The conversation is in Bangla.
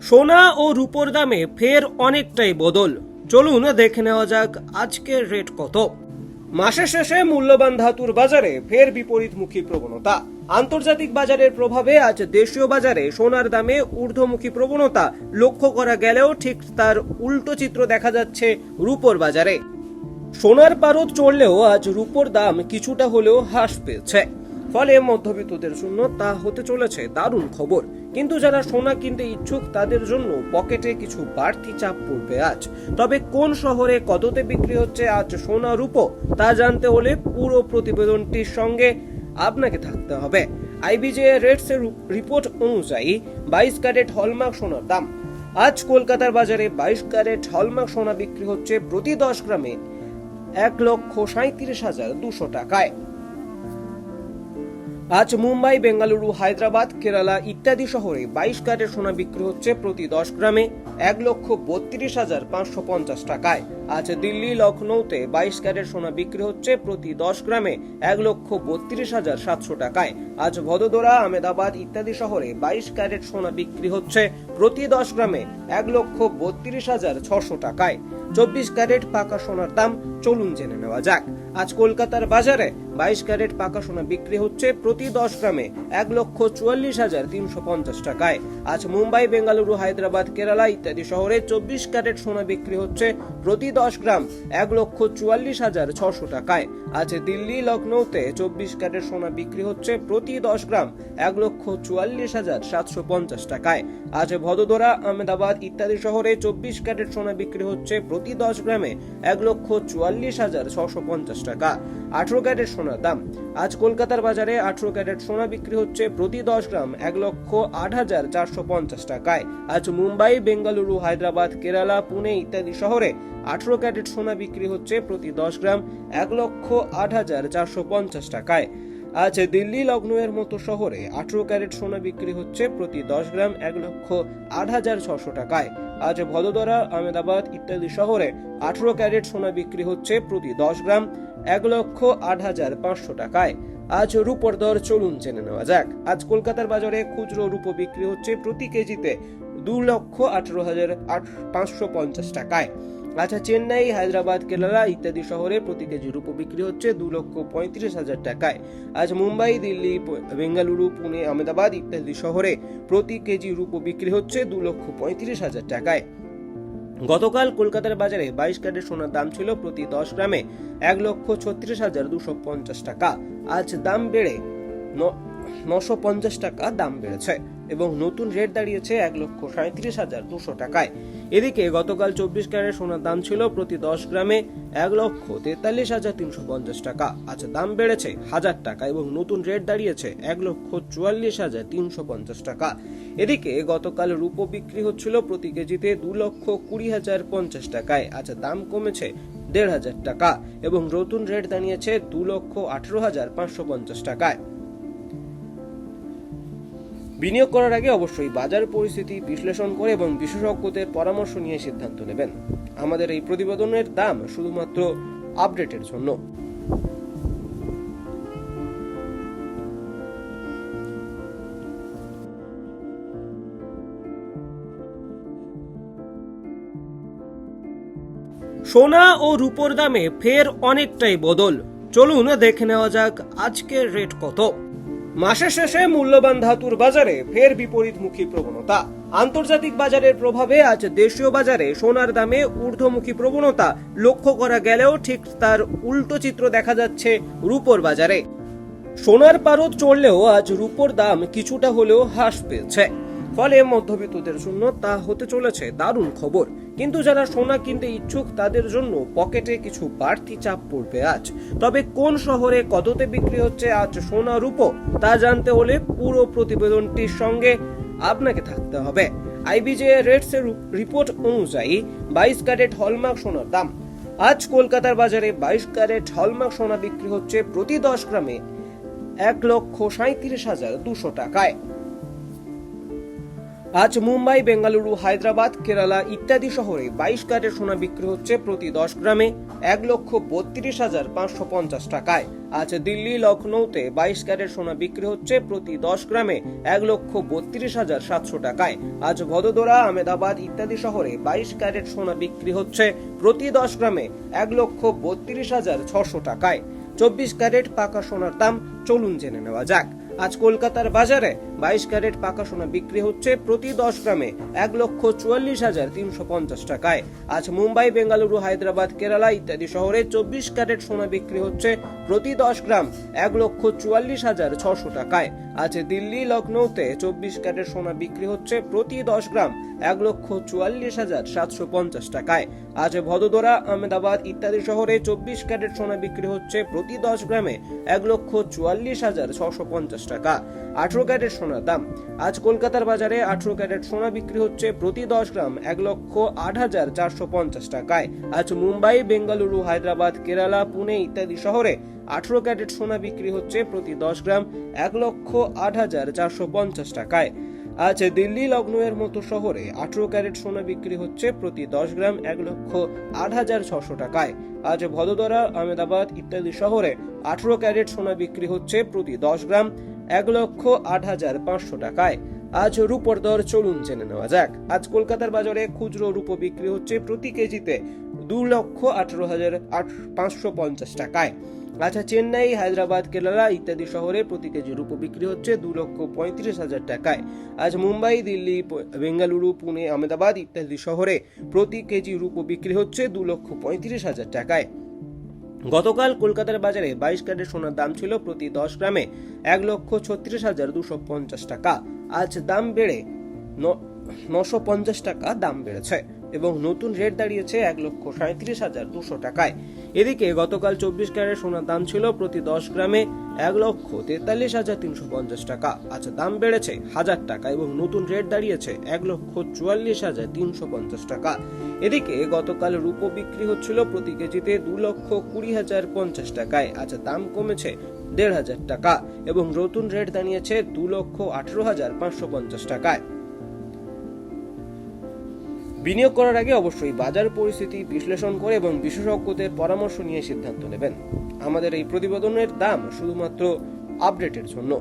সোনা ও রূপোর দামে ফের অনেকটাই বদল। চলুন দেখে নেওয়া যাক আজকের রেট কত। মাসের শেষে মূল্যবান ধাতুর বাজারে ফের বিপরীতমুখী প্রবণতা। আন্তর্জাতিক বাজারের প্রভাবে আজ দেশীয় বাজারে সোনার দামে ঊর্ধ্বমুখী প্রবণতা লক্ষ্য করা গেলেও ঠিক তার উল্টো চিত্র দেখা যাচ্ছে রূপোর বাজারে। সোনার পারদ চড়লেও আজ রূপোর দাম কিছুটা হলেও হ্রাস পেয়েছে, ফলে মধ্যবিত্তদের জন্য তা হতে চলেছে দারুণ খবর। কিন্তু যারা সোনা কিনতে ইচ্ছুক তাদের জন্য পকেটে কিছু বাড়তি চাপ পড়বে আজ। তবে কোন শহরে কততে বিক্রি হচ্ছে আজ সোনা রূপো তা জানতে হলে পুরো প্রতিবেদনটির সঙ্গে আপনাকে থাকতে হবে। আইবিজে রেটস এর রিপোর্ট অনুযায়ী 22 ক্যারেট হলমার্ক সোনার দাম আজ কলকাতার বাজারে 22 ক্যারেট হলমার্ক সোনা বিক্রি হচ্ছে প্রতি 10 গ্রামে 1,37,200 টাকায়। আজ মুম্বাই, বেঙ্গালুরু, হায়দ্রাবাদ, কেরালা ইত্যাদি শহরে 22 ক্যারেট সোনা বিক্রি হচ্ছে প্রতি 10 গ্রামে 1,32,550 টাকায়। আজ দিল্লি, লখনৌতে 22 ক্যারেট সোনা বিক্রি হচ্ছে প্রতি 10 গ্রামে 1,32,700 টাকায়। আজ ভদোদরা, আহমেদাবাদ ইত্যাদি শহরে 22 ক্যারেট সোনা বিক্রি হচ্ছে প্রতি 10 গ্রামে 1,32,600 টাকায়। 24 ক্যারেট পাকা সোনার দাম চলুন জেনে নেওয়া যাক। আজ কলকাতার বাজারে 22 ক্যারেট পাকা সোনা বিক্রি হচ্ছে প্রতি 10 গ্রামে 1,44,350 টাকায়। আজ মুম্বাই, বেঙ্গালুরু, হায়দ্রাবাদ, কেরালা ইত্যাদি শহরে 24 ক্যারেট সোনা বিক্রি হচ্ছে প্রতি 10 গ্রাম 1,44,600 টাকায়। আজ দিল্লি, লখনৌতে 24 ক্যারেট সোনা বিক্রি হচ্ছে প্রতি 10 গ্রাম 1,44,750 টাকায়। আজ ভদোদরা, আহমেদাবাদ ইত্যাদি শহরে 24 ক্যারেট সোনা বিক্রি হচ্ছে প্রতি 10 গ্রামে 1,44,650 টাকা। 18 ক্যারেট সোনার দাম আজ কলকাতার বাজারে 18 ক্যারেট সোনা বিক্রি হচ্ছে প্রতি 10 গ্রাম 1,08,450 টাকায়। আজ মুম্বাই, বেঙ্গালুরু, হায়দ্রাবাদ, কেরালা, পুনে ইত্যাদি শহরে 18 ক্যারেট সোনা বিক্রি হচ্ছে প্রতি 10 গ্রাম 1,08,450 টাকায়। আজ দিল্লি, লখনৌয়ের মতো শহরে 18 ক্যারেট সোনা বিক্রি হচ্ছে প্রতি 10 গ্রাম 1,08,600 টাকায়। আজ ভদোদরা, আহমেদাবাদ ইত্যাদি শহরে 18 ক্যারেট সোনা বিক্রি হচ্ছে প্রতি 10 গ্রাম 1,08,500 টাকায়। আজ রূপোর দর চলুন জেনে নেওয়া যাক। আজ কলকাতার বাজারে খুচরো রূপো বিক্রি হচ্ছে প্রতি কেজিতে 2,18,550 টাকায়। আচ্ছা, চেন্নাই, হায়দ্রাবাদ, কেরালা ইত্যাদি শহরে প্রতি কেজি রূপো বিক্রি হচ্ছে 2,35,000 টাকায়। আজ মুম্বাই, দিল্লি, বেঙ্গালুরু, পুনে, আহমেদাবাদ ইত্যাদি শহরে প্রতি কেজি রূপো বিক্রি হচ্ছে 2,35,000 টাকায়। গতকাল কলকাতার বাজারে 22 ক্যারেট সোনার দাম ছিল প্রতি 10 গ্রামে 1,36,250 টাকা। আজ দাম বেড়ে 950 টাকা দাম বেড়েছে এবং নতুন রেট দাঁড়িয়েছে 1,37,200 টাকায়। এদিকে গতকাল 24 ক্যারেট সোনার দাম ছিল প্রতি 10 গ্রামে 1,43,350 টাকা। আজ দাম বেড়েছে 1000 টাকা এবং নতুন রেট দাঁড়িয়েছে 1,44,350 টাকা। এদিকে গতকাল রূপো বিক্রি হচ্ছিল প্রতি কেজিতে 2,20,050 টাকায়। আজ দাম কমেছে 1,500 টাকা এবং নতুন রেট দাঁড়িয়েছে 2,18,550 টাকায়। বিনিয়োগ করার আগে অবশ্যই বাজার পরিস্থিতি বিশ্লেষণ করে এবং বিশেষজ্ঞদের পরামর্শ নিয়ে সিদ্ধান্ত নেবেন। আমাদের এই প্রতিবেদনের দাম শুধুমাত্র আপডেটের জন্য। সোনা ও রূপোর দামে ফের অনেকটাই বদল। চলুন দেখে নেওয়া যাক আজকের রেট কত। মাসের শেষে মূল্যবান ধাতুর বাজারে ফের বিপরীতমুখী প্রবণতা। আন্তর্জাতিক বাজারের প্রভাবে আজ দেশীয় বাজারে সোনার দামে ঊর্ধ্বমুখী প্রবণতা লক্ষ্য করা গেলেও ঠিক তার উল্টো চিত্র দেখা যাচ্ছে রূপোর বাজারে। সোনার পারদ চড়লেও আজ রূপোর দাম কিছুটা হলেও হ্রাস পেয়েছে, ফলে মধ্যবিত্তদের জন্য তা হতে চলেছে দারুণ খবর। কিন্তু যারা সোনা কিনতে ইচ্ছুক তাদের জন্য পকেটে কিছু বাড়তি চাপ পড়বে আজ। তবে কোন শহরে কততে বিক্রি হচ্ছে আজ সোনা রূপো তা জানতে হলে পুরো প্রতিবেদনটির সঙ্গে আপনাকে থাকতে হবে। আইবিজে রেটস এর রিপোর্ট অনুযায়ী 22 ক্যারেট হলমার্ক সোনার দাম আজ কলকাতার বাজারে 22 ক্যারেট হলমার্ক সোনা বিক্রি হচ্ছে প্রতি 10 গ্রামে 1,37,200 টাকায়। আজ মুম্বাই, বেঙ্গালুরু, হায়দ্রাবাদ, কেরালা ইত্যাদি শহরে 22 ক্যারেট সোনা বিক্রি হচ্ছে প্রতি 10 গ্রামে 1,32,550 টাকায়। আজ দিল্লি, লখনৌতে 22 ক্যারেট সোনা বিক্রি হচ্ছে প্রতি 10 গ্রামে 1,32,700 টাকায়। আজ ভদোদরা, আহমেদাবাদ ইত্যাদি শহরে 22 ক্যারেট সোনা বিক্রি হচ্ছে প্রতি 10 গ্রামে 1,32,600 টাকায়। 24 ক্যারেট পাকা সোনার দাম চলুন জেনে নেওয়া যাক। আজ কলকাতার বাজারে 22 ক্যারেট পাকা সোনা বিক্রি হচ্ছে প্রতি 10 গ্রামে 1,44,350 টাকায়। আজ মুম্বাই, বেঙ্গালুরু, হায়দ্রাবাদ, কেরালা ইত্যাদি শহরে 24 ক্যারেট সোনা বিক্রি হচ্ছে প্রতি 10 গ্রাম 1,44,600 টাকায়। আজ দিল্লি, লখনৌতে 24 ক্যারেট সোনা বিক্রি হচ্ছে প্রতি 10 গ্রাম 1,44,750 টাকায়। আজ ভদোদরা, আহমেদাবাদ ইত্যাদি শহরে 24 ক্যারেট সোনা বিক্রি হচ্ছে প্রতি 10 গ্রামে 1,44,650 টাকা। 18 ক্যারেট সোনার দাম। আজ কলকাতার বাজারে 18 ক্যারেট সোনা বিক্রি হচ্ছে প্রতি 10 গ্রাম 1,08,450 টাকায়। আজ মুম্বাই, বেঙ্গালুরু, হায়দ্রাবাদ, কেরালা, পুনে ইত্যাদি শহরে 18 ক্যারেট সোনা বিক্রি হচ্ছে প্রতি 10 গ্রাম 1,08,450 টাকায়। আজ দিল্লি, লখনৌয়ের মতো শহরে 18 ক্যারেট সোনা বিক্রি হচ্ছে প্রতি 10 গ্রাম 1,08,600 টাকায়। আজ ভদোদরা, আহমেদাবাদ ইত্যাদি শহরে 18 ক্যারেট সোনা বিক্রি হচ্ছে প্রতি 10 গ্রাম 1,08,500 টাকায়। আজ রূপোর দর চলুন জেনে নেওয়া যাক। আজ কলকাতার বাজারে খুচরো রূপো বিক্রি হচ্ছে প্রতি কেজিতে 2,18,550 টাকায়। আচ্ছা, চেন্নাই, হায়দ্রাবাদ, কেরালা ইত্যাদি শহরে প্রতি কেজি রূপো বিক্রি হচ্ছে 2,35,000 টাকায়। আজ মুম্বাই, দিল্লি, বেঙ্গালুরু, পুনে, আহমেদাবাদ ইত্যাদি শহরে প্রতি কেজি রূপো বিক্রি হচ্ছে 2,35,000 টাকায়। গতকাল কলকাতার বাজারে 22 ক্যারেট সোনার দাম ছিল প্রতি 10 গ্রামে 1,36,250 টাকা। আজ দাম বেড়ে 950 টাকা দাম বেড়েছে এবং নতুন রেট দাঁড়িয়েছে 1,37,200 টাকায়। এদিকে গতকাল 24 ক্যারেট সোনার দাম ছিল প্রতি 10 গ্রামে 1,43,350 টাকা। আজ দাম বেড়েছে 1000 টাকা এবং নতুন রেট দাঁড়িয়েছে 1,44,350 টাকা। এদিকে গতকাল রূপো বিক্রি হচ্ছিল প্রতি কেজিতে 2,20,050 টাকায়। আজ দাম কমেছে 1,500 টাকা এবং নতুন রেট দাঁড়িয়েছে 2,18,550 টাকায়। বিনিয়োগ করার আগে অবশ্যই বাজার পরিস্থিতি বিশ্লেষণ করে এবং বিশেষজ্ঞদের পরামর্শ নিয়ে সিদ্ধান্ত নেবেন। আমাদের এই প্রতিবেদনের দাম শুধুমাত্র আপডেটের জন্য।